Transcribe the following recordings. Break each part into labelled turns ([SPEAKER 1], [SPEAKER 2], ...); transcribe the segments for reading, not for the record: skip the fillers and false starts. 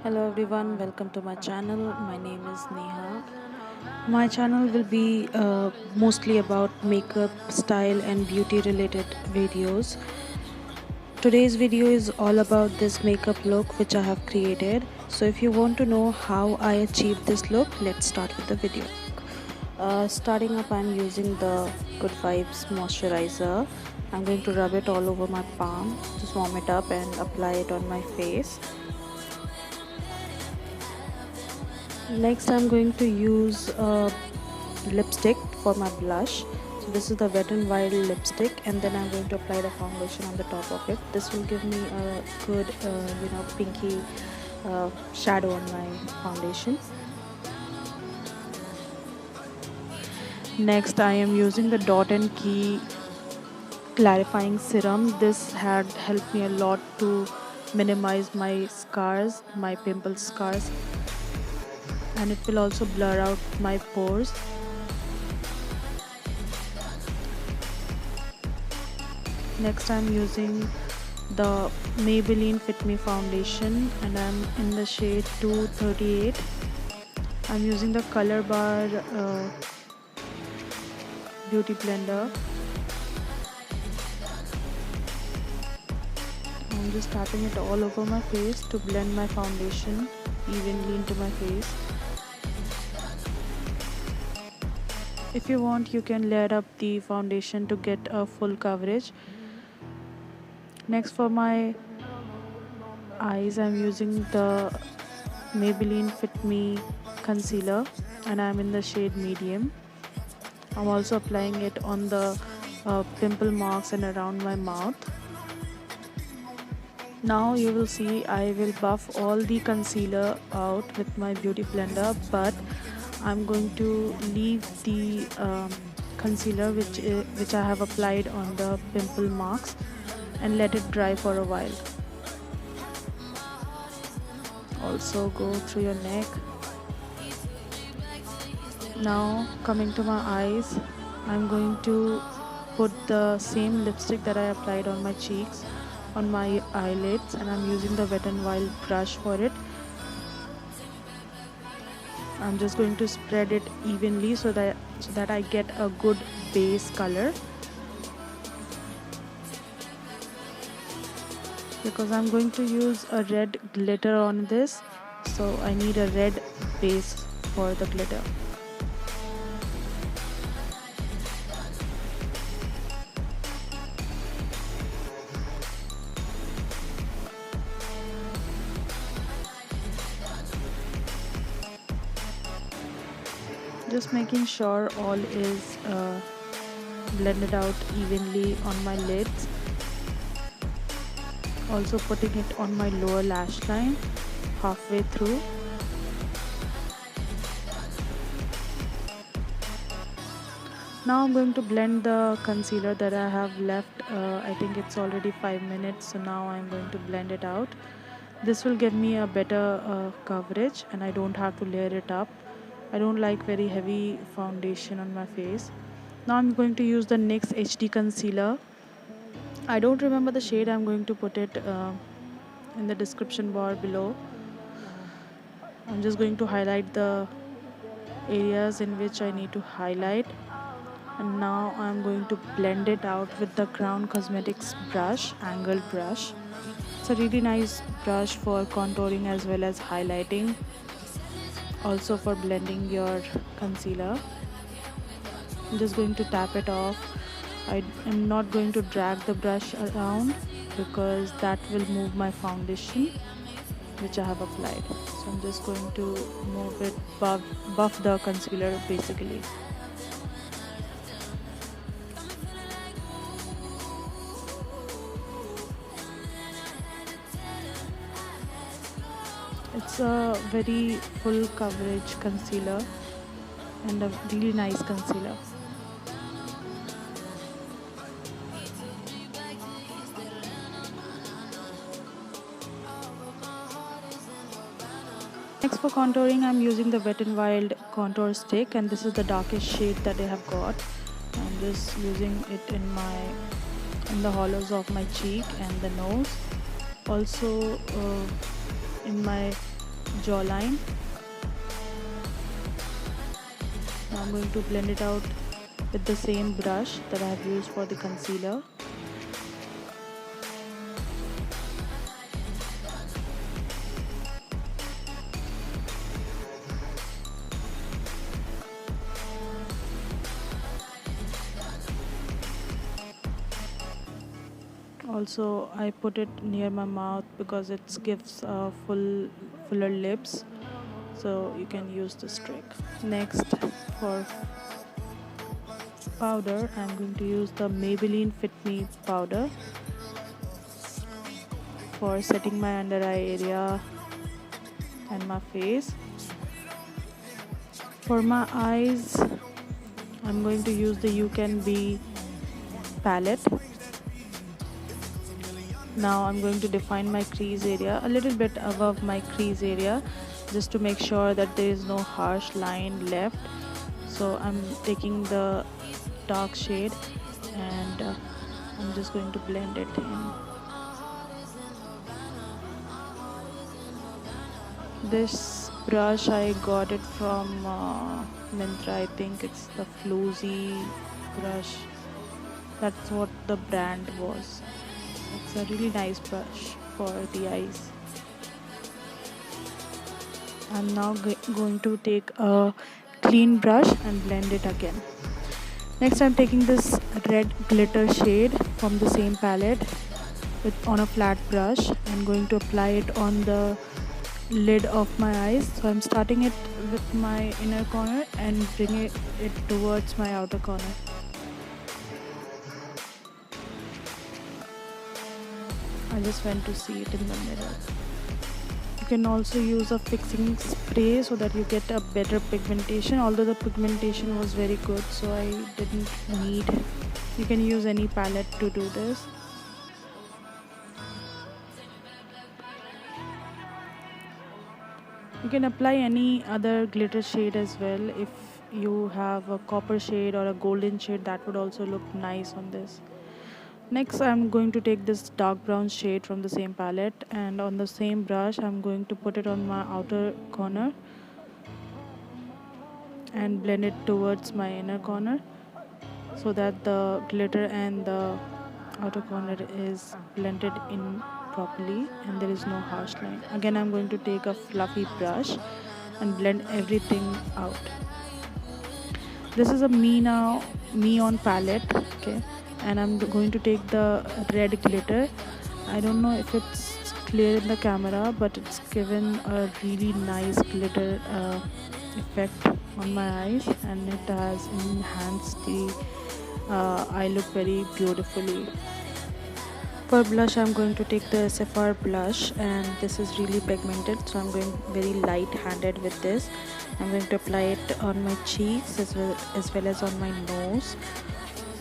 [SPEAKER 1] Hello everyone, welcome to my channel. My name is Neha. My channel will be mostly about makeup, style, and beauty related videos. Today's video is all about this makeup look which I have created. So, if you want to know how I achieved this look, let's start with the video. Starting up, I'm using the Good Vibes moisturizer. I'm going to rub it all over my palm, just warm it up, and apply it on my face. Next, I'm going to use lipstick for my blush. So this is the Wet n Wild lipstick, and then I'm going to apply the foundation on the top of it. This will give me a good pinky shadow on my foundation. Next, I am using the Dot and Key clarifying serum. This had helped me a lot to minimize my scars, my pimple scars, and it will also blur out my pores. Next, I'm using the Maybelline Fit Me foundation, and I'm in the shade 238. I'm using the Color Bar beauty blender. I'm just tapping it all over my face to blend my foundation evenly into my face. If you want, you can layer up the foundation to get a full coverage. Next, for my eyes, I'm using the Maybelline Fit Me Concealer, and I'm in the shade medium. I'm also applying it on the pimple marks and around my mouth. Now you will see I will buff all the concealer out with my beauty blender, but I'm going to leave the concealer which I have applied on the pimple marks and let it dry for a while. Also go through your neck. Now coming to my eyes, I'm going to put the same lipstick that I applied on my cheeks on my eyelids, and I'm using the Wet n Wild brush for it. I'm just going to spread it evenly so that I get a good base color, because I'm going to use a red glitter on this, so I need a red base for the glitter. Just making sure all is blended out evenly on my lids. Also putting it on my lower lash line halfway through. Now I'm going to blend the concealer that I have left. I think it's already 5 minutes, so now I'm going to blend it out. This will give me a better coverage, and I don't have to layer it up. I don't like very heavy foundation on my face. Now I'm going to use the NYX HD concealer. I don't remember the shade. I'm going to put it in the description bar below. I'm just going to highlight the areas in which I need to highlight, and now I'm going to blend it out with the Crown Cosmetics brush, angled brush. It's a really nice brush for contouring as well as highlighting, also for blending your concealer. I'm just going to tap it off. I am not going to drag the brush around because that will move my foundation which I have applied. So I'm just going to move it, buff the concealer basically. It's a very full coverage concealer and a really nice concealer. Next, for contouring, I'm using the Wet n Wild contour stick, and this is the darkest shade that I have got. I'm just using it in the hollows of my cheek and the nose, also in my jawline. Now I'm going to blend it out with the same brush that I have used for the concealer. Also, I put it near my mouth because it gives fuller lips, so you can use this trick. Next, for powder, I'm going to use the Maybelline Fit Me powder for setting my under eye area and my face. For my eyes, I'm going to use the You Can Be palette. Now I'm going to define my crease area a little bit above my crease area, just to make sure that there is no harsh line left. So I'm taking the dark shade and I'm just going to blend it in. This brush I got it from Myntra. I think it's the Floozy brush. That's what the brand was. It's a really nice brush for the eyes. I'm now going to take a clean brush and blend it again. Next, I'm taking this red glitter shade from the same palette on a flat brush and going to apply it on the lid of my eyes. So I'm starting it with my inner corner and bringing it towards my outer corner. I just went to see it in the mirror. You can also use a fixing spray so that you get a better pigmentation, although the pigmentation was very good, so I didn't need. You can use any palette to do this. You can apply any other glitter shade as well. If you have a copper shade or a golden shade, that would also look nice on this. Next, I'm going to take this dark brown shade from the same palette, and on the same brush I'm going to put it on my outer corner and blend it towards my inner corner so that the glitter and the outer corner is blended in properly and there is no harsh line. Again, I'm going to take a fluffy brush and blend everything out. This is a Me On palette, okay, and I'm going to take the red glitter. I don't know if it's clear in the camera, but it's given a really nice glitter effect on my eyes, and it has enhanced the eye look very beautifully. For blush, I'm going to take the Saffron blush, and this is really pigmented, so I'm going very light handed with this. I'm going to apply it on my cheeks as well as on my nose,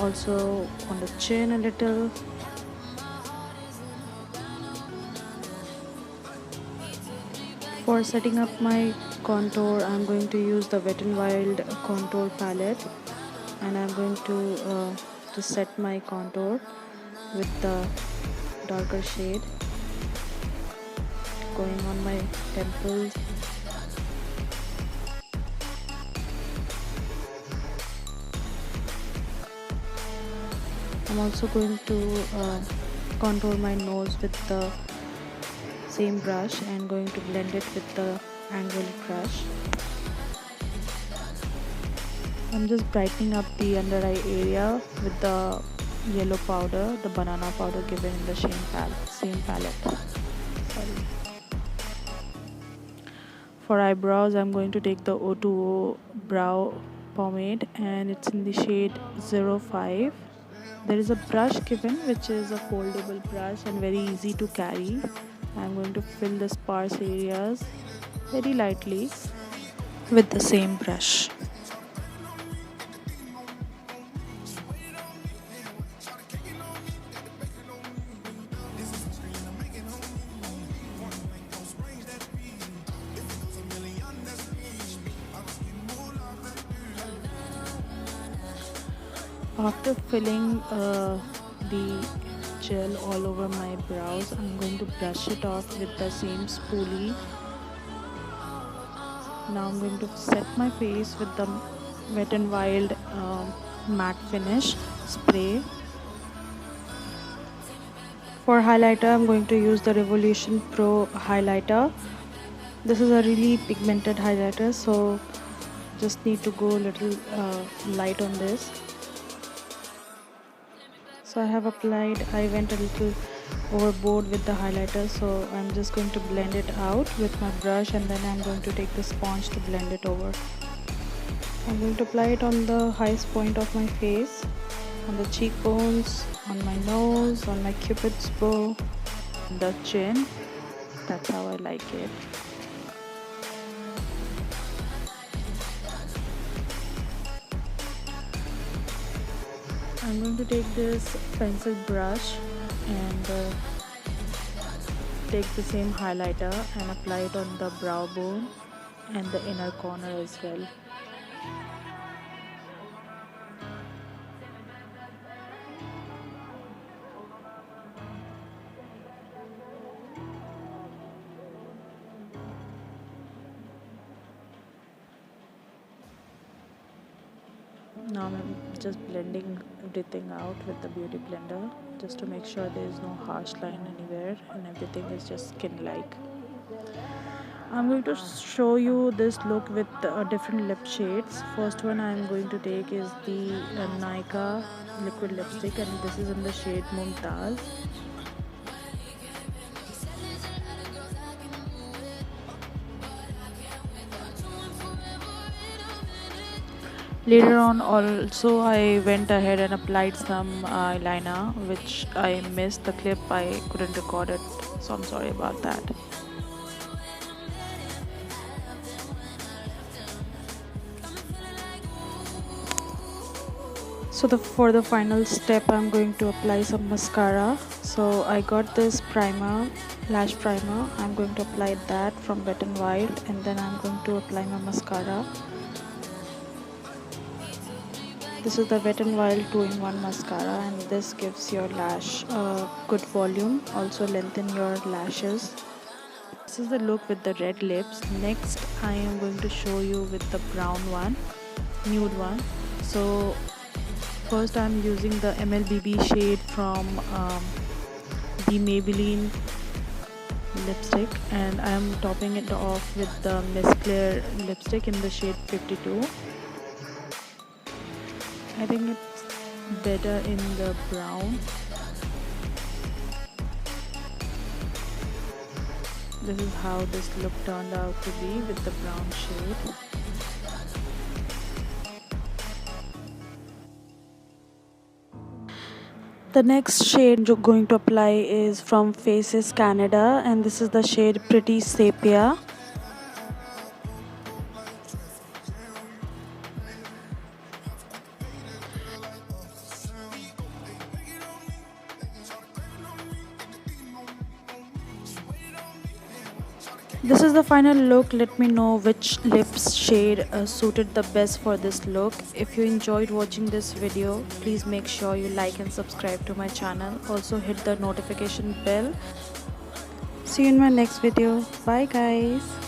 [SPEAKER 1] also on the chin a little. For setting up my contour, I'm going to use the Wet n Wild contour palette, and I'm going to set my contour with the darker shade going on my temples. I'm also going to contour my nose with the same brush and going to blend it with the angled brush. I'm just brightening up the under eye area with the yellow powder, the banana powder given in the same palette. Sorry. For eyebrows, I'm going to take the O2O brow pomade, and it's in the shade 05. There is a brush given which is a foldable brush and very easy to carry. I'm going to fill the sparse areas very lightly with the same brush. After filling the gel all over my brows, I'm going to brush it off with the same spoolie Now I'm going to set my face with the Wet n Wild matte finish spray. For highlighter, I'm going to use the Revolution Pro highlighter. This is a really pigmented highlighter, so just need to go a little light on this. So I went a little overboard with the highlighter, so I'm just going to blend it out with my brush, and then I'm going to take the sponge to blend it over. I'm going to apply it on the highest point of my face, on the cheekbones, on my nose, on my cupid's bow, the chin. That's how I like it. I'm going to take this pencil brush and take the same highlighter and apply it on the brow bone and the inner corner as well. Now I'm just blending everything out with the beauty blender just to make sure there is no harsh line anywhere and everything is just skin like. I'm going to show you this look with different lip shades. First one I'm going to take is the Nykaa liquid lipstick, and this is in the shade Mumtaz. Later on also I went ahead and applied some eyeliner, which I missed the clip. I couldn't record it, so I'm sorry about that. So for the final step, I'm going to apply some mascara. So I got this primer, lash primer. I'm going to apply that from Wet n Wild, and then I'm going to apply my mascara. This is the Wet n Wild 2-in-1 mascara, and this gives your lash good volume, also lengthen your lashes. This is the look with the red lips. Next I am going to show you with the brown one, nude one. So first I'm using the MLBB shade from the Maybelline lipstick, and I'm topping it off with the Miss Claire lipstick in the shade 52. I think it's better in the brown. This is how this look turned out to be with the brown shade. The next shade I'm going to apply is from Faces Canada, and this is the shade Pretty Sepia. This is the final look. Let me know which lips shade suited the best for this look. If you enjoyed watching this video, please make sure you like and subscribe to my channel. Also hit the notification bell. See you in my next video. Bye guys.